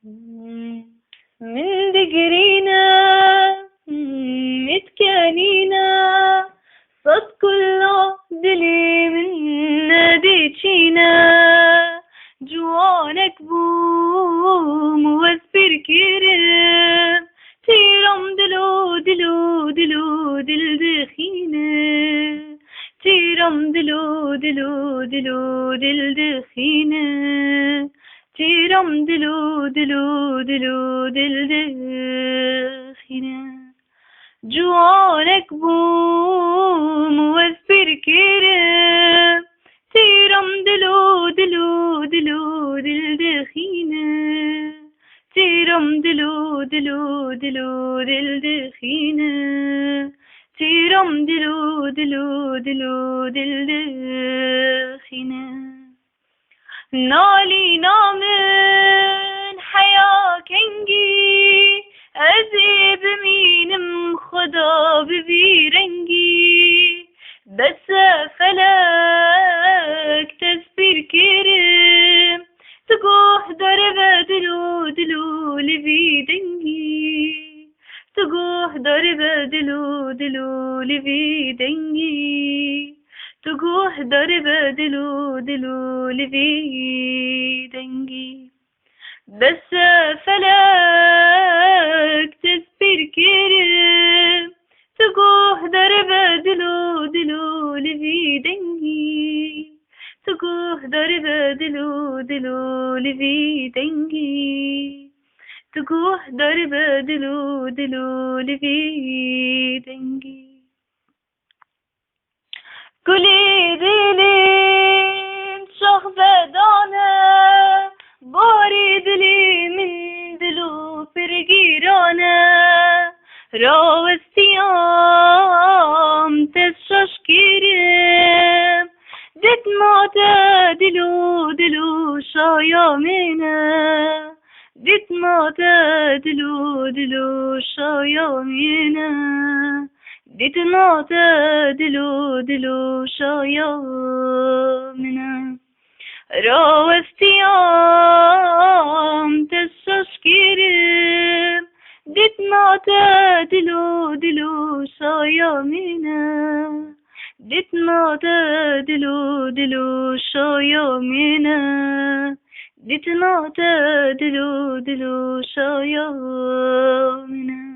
من دقرينا متكانينا صد كله دلي من ناديتشينا جوانك بوم واسبر كرم تيرم دلو دلو دلو دل دخينا تيرم دلو دلو دلو دل دخينا تيرم دلو دلو دلو دل دخينا جوانك بوم واسبر كرم تيرم دلو دلو دلو دل دخينا تيرم دلو دلو دلو دل دخينا تيرم دلو دلو دلو دل دخينا نالي نامن حيا كنجي أزيب مينم خدا ببيرنجي بس فلك تسبير كرم تقوه درب دلو دلو لبيدنجي تقوه درب دلو دلو لبيدنجي تقوه درب دلو دلو لبيدنجي بس فلك تسبير كرم تقوه درب دلو دلو لبيدنجي تقوه درب دلو دلو لبيدنجي تقوه درب دلو دلو لبيدنجي كلي دلين شخصة دانا باري دلي من دلو فرقيرانا راو السيام تسشش كرم دت ماتا دلو دلو شايامنا دت ماتا دلو دلو شايامنا دت ماتا دلو دلو شايامنا راو السيام تسشش كرم دت ماتا دلو دلو شايامنا دت ماتا دلو دلو شايامنا دت ماتا دلو دلو شايامنا